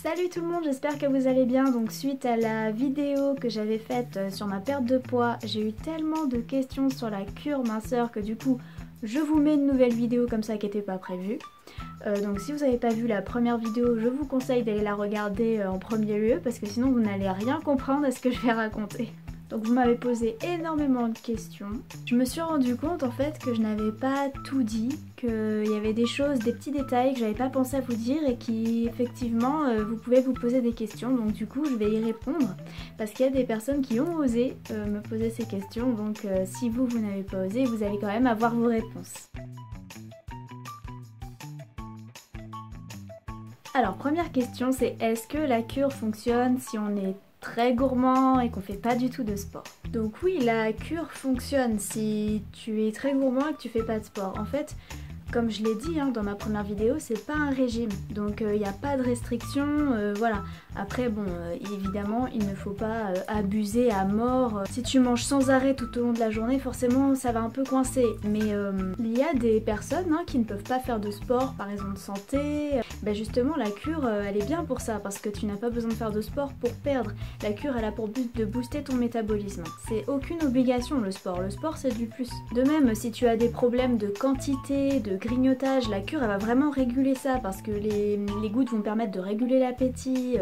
Salut tout le monde, j'espère que vous allez bien. Donc suite à la vidéo que j'avais faite sur ma perte de poids, j'ai eu tellement de questions sur la cure minceur que du coup je vous mets une nouvelle vidéo comme ça qui n'était pas prévue. Donc si vous n'avez pas vu la première vidéo, je vous conseille d'aller la regarder en premier lieu parce que sinon vous n'allez rien comprendre à ce que je vais raconter. Donc vous m'avez posé énormément de questions. Je me suis rendu compte en fait que je n'avais pas tout dit, qu'il y avait des choses, des petits détails que j'avais pas pensé à vous dire et qui effectivement vous pouvez vous poser des questions. Donc du coup je vais y répondre parce qu'il y a des personnes qui ont osé me poser ces questions. Donc si vous n'avez pas osé, vous allez quand même avoir vos réponses. Alors première question, c'est est-ce que la cure fonctionne si on est très gourmand et qu'on fait pas du tout de sport? Donc oui, la cure fonctionne si tu es très gourmand et que tu fais pas de sport. En fait, comme je l'ai dit dans ma première vidéo, c'est pas un régime, donc il n'y a pas de restriction, voilà. Après bon, évidemment, il ne faut pas abuser à mort. Si tu manges sans arrêt tout au long de la journée, forcément ça va un peu coincer. Mais il y a des personnes qui ne peuvent pas faire de sport par raison de santé. Ben justement, la cure, elle est bien pour ça, parce que tu n'as pas besoin de faire de sport pour perdre. La cure, elle a pour but de booster ton métabolisme. C'est aucune obligation le sport c'est du plus. De même, si tu as des problèmes de quantité, de grignotage, la cure elle va vraiment réguler ça parce que les gouttes vont permettre de réguler l'appétit,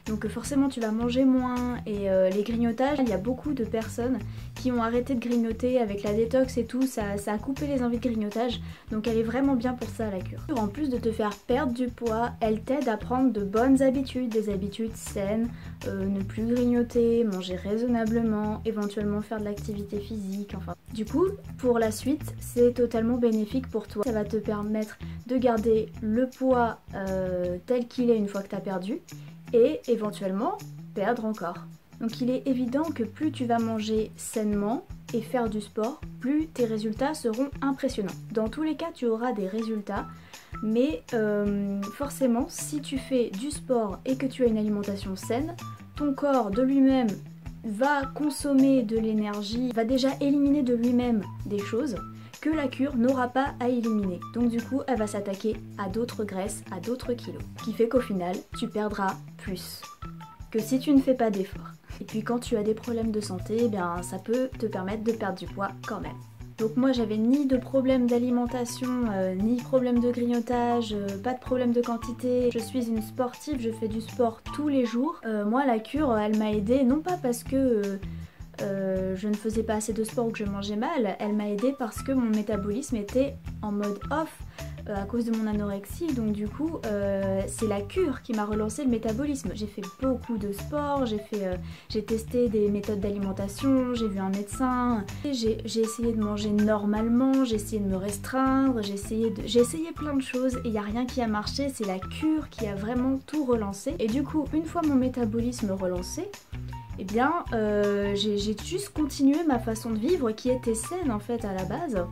donc forcément tu vas manger moins. Et les grignotages, il y a beaucoup de personnes qui ont arrêté de grignoter avec la détox et tout, ça a coupé les envies de grignotage, donc elle est vraiment bien pour ça la cure. En plus de te faire perdre du poids, elle t'aide à prendre de bonnes habitudes, des habitudes saines, ne plus grignoter, manger raisonnablement, éventuellement faire de l'activité physique, enfin. Du coup, pour la suite, c'est totalement bénéfique pour toi. Ça va te permettre de garder le poids tel qu'il est une fois que tu as perdu et éventuellement perdre encore. Donc il est évident que plus tu vas manger sainement et faire du sport, plus tes résultats seront impressionnants. Dans tous les cas, tu auras des résultats, mais forcément, si tu fais du sport et que tu as une alimentation saine, ton corps de lui-même va consommer de l'énergie, va déjà éliminer de lui-même des choses que la cure n'aura pas à éliminer. Donc du coup, elle va s'attaquer à d'autres graisses, à d'autres kilos. Ce qui fait qu'au final, tu perdras plus que si tu ne fais pas d'effort. Et puis quand tu as des problèmes de santé, eh bien, ça peut te permettre de perdre du poids quand même. Donc moi j'avais ni de problème d'alimentation, ni problème de grignotage, pas de problème de quantité. Je suis une sportive, je fais du sport tous les jours. Moi la cure elle m'a aidée, non pas parce que je ne faisais pas assez de sport ou que je mangeais mal, elle m'a aidée parce que mon métabolisme était en mode off à cause de mon anorexie, donc du coup c'est la cure qui m'a relancé le métabolisme. J'ai fait beaucoup de sport, j'ai testé des méthodes d'alimentation, j'ai vu un médecin, j'ai essayé de manger normalement, j'ai essayé de me restreindre, j'ai essayé plein de choses et il n'y a rien qui a marché, c'est la cure qui a vraiment tout relancé. Et du coup une fois mon métabolisme relancé, eh bien j'ai juste continué ma façon de vivre qui était saine en fait à la base.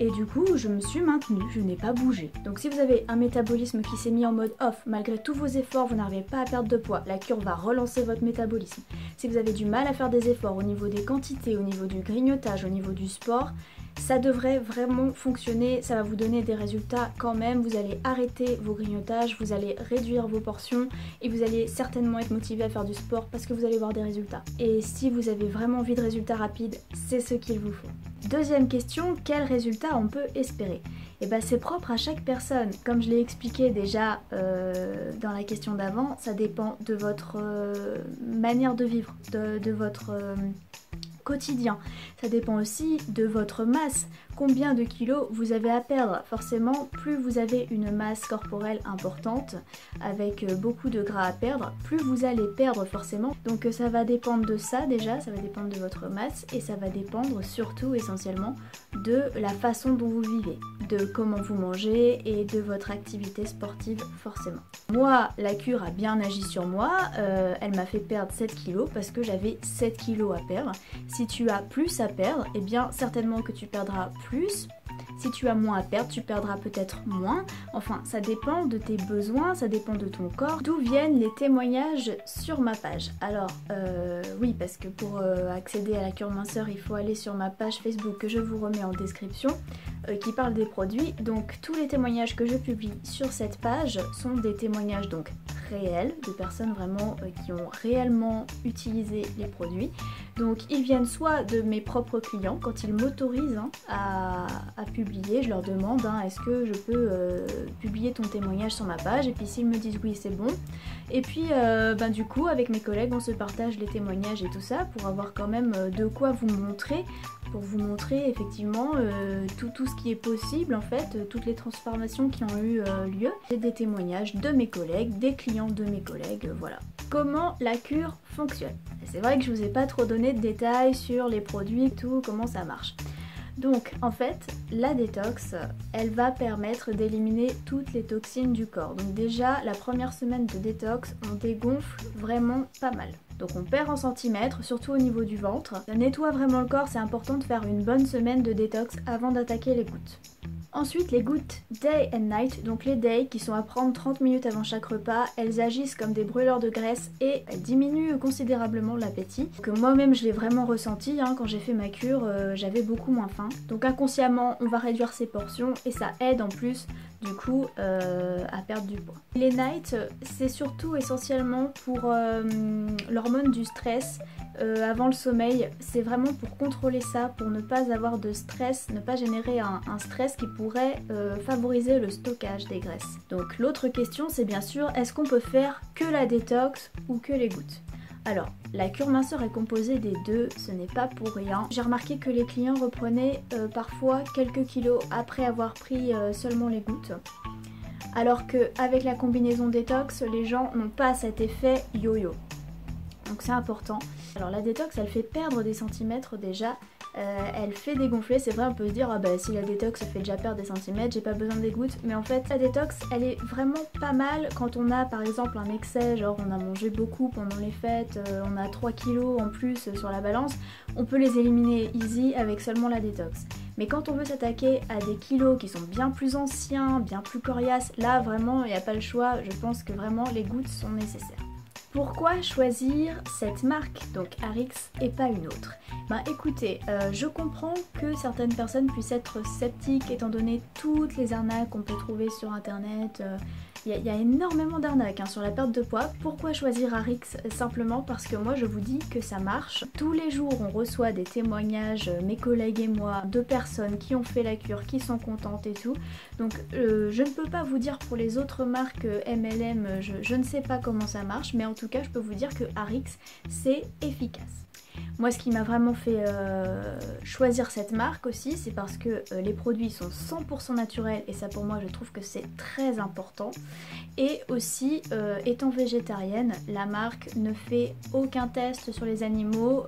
Et du coup, je me suis maintenue, je n'ai pas bougé. Donc si vous avez un métabolisme qui s'est mis en mode off, malgré tous vos efforts, vous n'arrivez pas à perdre de poids, la cure va relancer votre métabolisme. Si vous avez du mal à faire des efforts au niveau des quantités, au niveau du grignotage, au niveau du sport, ça devrait vraiment fonctionner, ça va vous donner des résultats quand même. Vous allez arrêter vos grignotages, vous allez réduire vos portions et vous allez certainement être motivé à faire du sport parce que vous allez voir des résultats. Et si vous avez vraiment envie de résultats rapides, c'est ce qu'il vous faut. Deuxième question, quels résultats on peut espérer? Et ben c'est propre à chaque personne. Comme je l'ai expliqué déjà dans la question d'avant, ça dépend de votre manière de vivre, de votre quotidien. Ça dépend aussi de votre masse, combien de kilos vous avez à perdre. Forcément, plus vous avez une masse corporelle importante, avec beaucoup de gras à perdre, plus vous allez perdre forcément. Donc ça va dépendre de ça déjà, ça va dépendre de votre masse et ça va dépendre surtout essentiellement de la façon dont vous vivez, de comment vous mangez et de votre activité sportive forcément. Moi, la cure a bien agi sur moi, elle m'a fait perdre 7 kilos parce que j'avais 7 kilos à perdre. Si tu as plus à perdre, eh bien certainement que tu perdras plus. Si tu as moins à perdre, tu perdras peut-être moins. Enfin, ça dépend de tes besoins, ça dépend de ton corps. D'où viennent les témoignages sur ma page? Alors, oui, parce que pour accéder à la cure minceur, il faut aller sur ma page Facebook que je vous remets en description. qui parle des produits. Donc tous les témoignages que je publie sur cette page sont des témoignages donc réels, de personnes vraiment qui ont réellement utilisé les produits. Donc ils viennent soit de mes propres clients, quand ils m'autorisent à publier, je leur demande est-ce que je peux publier ton témoignage sur ma page, et puis s'ils me disent oui c'est bon. Et puis du coup avec mes collègues on se partage les témoignages et tout ça pour avoir quand même de quoi vous montrer, pour vous montrer effectivement tout ce qui est possible en fait, toutes les transformations qui ont eu lieu. C'est des témoignages de mes collègues, des clients de mes collègues, voilà. Comment la cure fonctionne. C'est vrai que je vous ai pas trop donné de détails sur les produits et tout, comment ça marche. Donc en fait, la détox, elle va permettre d'éliminer toutes les toxines du corps. Donc déjà, la première semaine de détox, on dégonfle vraiment pas mal. Donc on perd en centimètres, surtout au niveau du ventre. Ça nettoie vraiment le corps, c'est important de faire une bonne semaine de détox avant d'attaquer les gouttes. Ensuite, les gouttes Day and Night, donc les Day qui sont à prendre 30 minutes avant chaque repas, elles agissent comme des brûleurs de graisse et elles diminuent considérablement l'appétit. Que moi-même je l'ai vraiment ressenti, quand j'ai fait ma cure, j'avais beaucoup moins faim. Donc inconsciemment, on va réduire ses portions et ça aide en plus du coup à perdre du poids. Les Night, c'est surtout essentiellement pour l'hormone du stress. Avant le sommeil, c'est vraiment pour contrôler ça, pour ne pas avoir de stress, ne pas générer un stress qui pourrait favoriser le stockage des graisses. Donc l'autre question c'est bien sûr, est-ce qu'on peut faire que la détox ou que les gouttes? Alors, la cure minceur est composée des deux, ce n'est pas pour rien. J'ai remarqué que les clients reprenaient parfois quelques kilos après avoir pris seulement les gouttes. Alors qu'avec la combinaison détox, les gens n'ont pas cet effet yo-yo. Donc c'est important. Alors la détox, elle fait perdre des centimètres déjà. Elle fait dégonfler, c'est vrai on peut se dire si la détox fait déjà perdre des centimètres, j'ai pas besoin des gouttes, mais en fait la détox elle est vraiment pas mal quand on a par exemple un excès, genre on a mangé beaucoup pendant les fêtes, on a 3 kilos en plus sur la balance, on peut les éliminer easy avec seulement la détox. Mais quand on veut s'attaquer à des kilos qui sont bien plus anciens, bien plus coriaces, là vraiment il n'y a pas le choix, je pense que vraiment les gouttes sont nécessaires. Pourquoi choisir cette marque, donc Arix, et pas une autre? Écoutez, je comprends que certaines personnes puissent être sceptiques étant donné toutes les arnaques qu'on peut trouver sur internet. Il y a énormément d'arnaques sur la perte de poids. Pourquoi choisir Arix? Simplement parce que moi je vous dis que ça marche. Tous les jours on reçoit des témoignages, mes collègues et moi, de personnes qui ont fait la cure, qui sont contentes et tout. Donc je ne peux pas vous dire pour les autres marques MLM, je ne sais pas comment ça marche, mais en tout cas je peux vous dire que Arix c'est efficace. Moi ce qui m'a vraiment fait choisir cette marque aussi, c'est parce que les produits sont 100% naturels et ça pour moi je trouve que c'est très important. Et aussi étant végétarienne, la marque ne fait aucun test sur les animaux.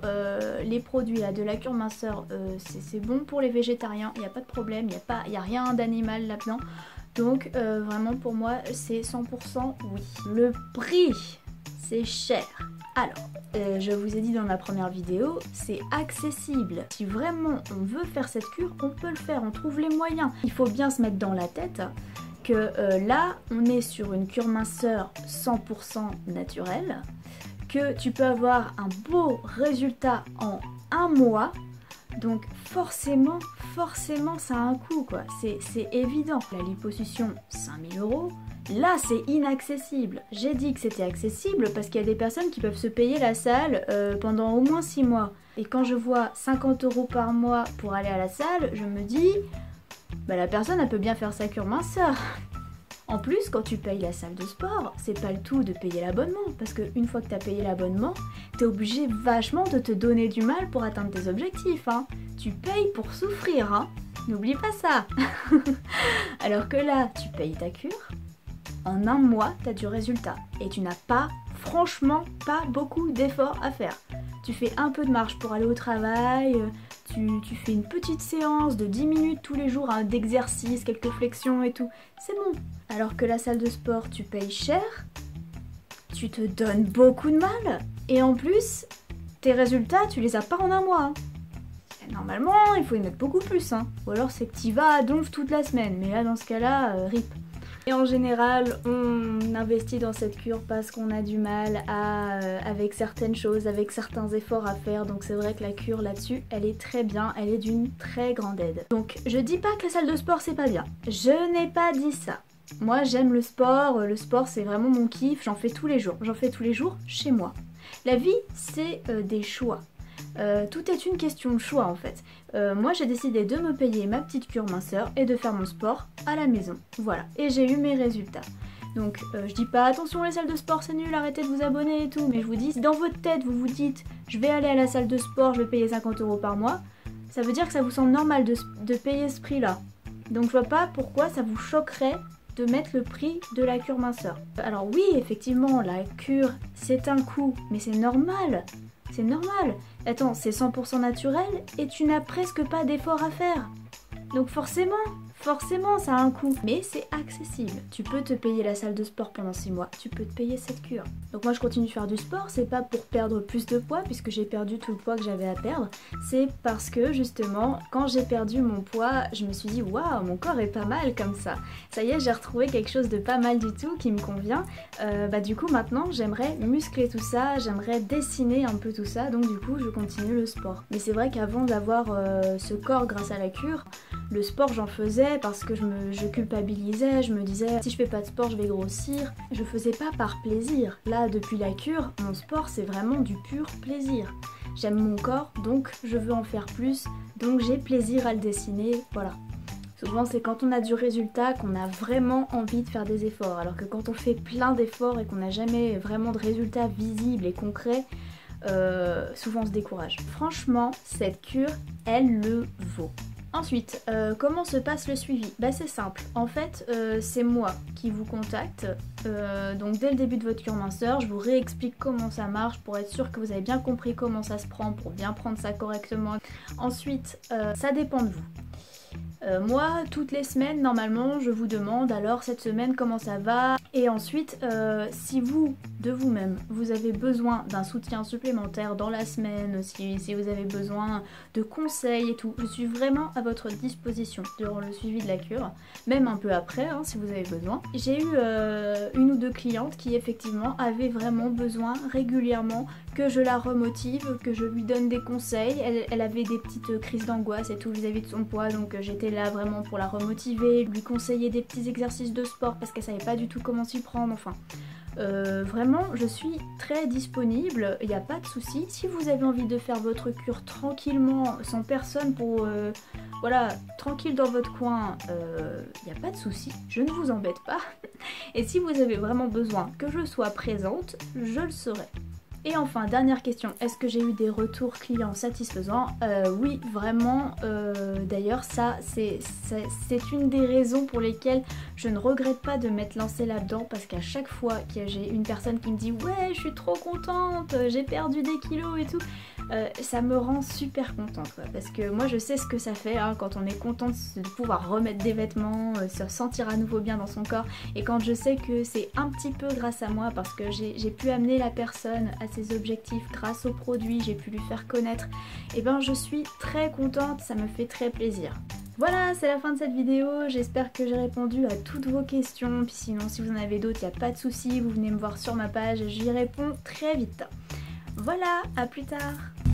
Les produits là, de la cure minceur, c'est bon pour les végétariens, il n'y a pas de problème, il n'y a rien d'animal là-dedans. Donc vraiment pour moi c'est 100% oui. Le prix, c'est cher. Alors, je vous ai dit dans ma première vidéo, c'est accessible. Si vraiment on veut faire cette cure, on peut le faire, on trouve les moyens. Il faut bien se mettre dans la tête que là, on est sur une cure minceur 100% naturelle, que tu peux avoir un beau résultat en 1 mois. Donc forcément ça a un coût quoi, c'est évident. La liposuction, 5000 €. Là c'est inaccessible. J'ai dit que c'était accessible parce qu'il y a des personnes qui peuvent se payer la salle pendant au moins 6 mois. Et quand je vois 50 € par mois pour aller à la salle, je me dis, la personne elle peut bien faire sa cure minceur. En plus, quand tu payes la salle de sport, c'est pas le tout de payer l'abonnement, parce qu'une fois que tu as payé l'abonnement, t'es obligé vachement de te donner du mal pour atteindre tes objectifs. Tu payes pour souffrir, n'oublie pas ça. Alors que là, tu payes ta cure, en 1 mois, tu as du résultat, et tu n'as pas, franchement, pas beaucoup d'efforts à faire. Tu fais un peu de marche pour aller au travail, tu fais une petite séance de 10 minutes tous les jours d'exercice, quelques flexions et tout, c'est bon. Alors que la salle de sport, tu payes cher, tu te donnes beaucoup de mal, et en plus, tes résultats, tu les as pas en 1 mois. Normalement, il faut y mettre beaucoup plus, ou alors c'est que tu vas à donf toute la semaine, mais là, dans ce cas-là, rip. Et en général, on investit dans cette cure parce qu'on a du mal avec certaines choses, avec certains efforts à faire. Donc c'est vrai que la cure là-dessus, elle est très bien, elle est d'une très grande aide. Donc je dis pas que la salle de sport c'est pas bien. Je n'ai pas dit ça. Moi j'aime le sport c'est vraiment mon kiff, j'en fais tous les jours. J'en fais tous les jours chez moi. La vie c'est des choix. Tout est une question de choix en fait. Moi j'ai décidé de me payer ma petite cure minceur et de faire mon sport à la maison. Voilà, et j'ai eu mes résultats. Donc je dis pas attention les salles de sport c'est nul, arrêtez de vous abonner et tout, mais je vous dis, si dans votre tête vous vous dites je vais aller à la salle de sport, je vais payer 50 € par mois, ça veut dire que ça vous semble normal de payer ce prix là. Donc je vois pas pourquoi ça vous choquerait de mettre le prix de la cure minceur. Alors oui effectivement la cure c'est un coût, mais c'est normal. C'est normal. Attends, c'est 100% naturel et tu n'as presque pas d'effort à faire. Donc forcément ça a un coût. Mais c'est accessible. Tu peux te payer la salle de sport pendant 6 mois. Tu peux te payer cette cure. Donc moi je continue de faire du sport. C'est pas pour perdre plus de poids puisque j'ai perdu tout le poids que j'avais à perdre. C'est parce que justement quand j'ai perdu mon poids, je me suis dit waouh mon corps est pas mal comme ça. Ça y est j'ai retrouvé quelque chose de pas mal du tout qui me convient. Du coup maintenant j'aimerais muscler tout ça. J'aimerais dessiner un peu tout ça. Donc du coup je continue le sport. Mais c'est vrai qu'avant d'avoir ce corps grâce à la cure, le sport j'en faisais parce que je culpabilisais, je me disais si je fais pas de sport je vais grossir. Je faisais pas par plaisir. Là depuis la cure, mon sport c'est vraiment du pur plaisir. J'aime mon corps donc je veux en faire plus, donc j'ai plaisir à le dessiner, voilà. Souvent c'est quand on a du résultat qu'on a vraiment envie de faire des efforts, alors que quand on fait plein d'efforts et qu'on n'a jamais vraiment de résultats visibles et concrets, souvent on se décourage. Franchement cette cure elle le vaut. Ensuite, comment se passe le suivi? Bah c'est simple, en fait c'est moi qui vous contacte, donc dès le début de votre cure minceur, je vous réexplique comment ça marche pour être sûr que vous avez bien compris comment ça se prend, pour bien prendre ça correctement. Ensuite, ça dépend de vous. Moi, toutes les semaines, normalement, je vous demande alors cette semaine comment ça va. Et ensuite, si vous, de vous-même, vous avez besoin d'un soutien supplémentaire dans la semaine, si vous avez besoin de conseils et tout, je suis vraiment à votre disposition durant le suivi de la cure, même un peu après, hein, si vous avez besoin. J'ai eu une ou deux clientes qui effectivement avaient vraiment besoin régulièrement que je la remotive, que je lui donne des conseils. Elle avait des petites crises d'angoisse et tout vis-à-vis de son poids, donc j'étais là vraiment pour la remotiver, lui conseiller des petits exercices de sport parce qu'elle savait pas du tout comment s'y prendre, enfin. Vraiment, je suis très disponible, il n'y a pas de souci. Si vous avez envie de faire votre cure tranquillement, sans personne pour... voilà, tranquille dans votre coin, il n'y a pas de souci, je ne vous embête pas. Et si vous avez vraiment besoin que je sois présente, je le serai. Et enfin, dernière question, est-ce que j'ai eu des retours clients satisfaisants? Oui, vraiment. D'ailleurs, ça, c'est une des raisons pour lesquelles je ne regrette pas de m'être lancée là-dedans, parce qu'à chaque fois que j'ai une personne qui me dit « Ouais, je suis trop contente, j'ai perdu des kilos et tout », ça me rend super contente, quoi, parce que moi je sais ce que ça fait hein, quand on est content de pouvoir remettre des vêtements, se sentir à nouveau bien dans son corps, et quand je sais que c'est un petit peu grâce à moi parce que j'ai pu amener la personne à ses objectifs grâce aux produits, j'ai pu lui faire connaître, et ben je suis très contente, ça me fait très plaisir. Voilà, c'est la fin de cette vidéo, j'espère que j'ai répondu à toutes vos questions, puis sinon si vous en avez d'autres, il n'y a pas de souci, vous venez me voir sur ma page, j'y réponds très vite. Voilà, à plus tard.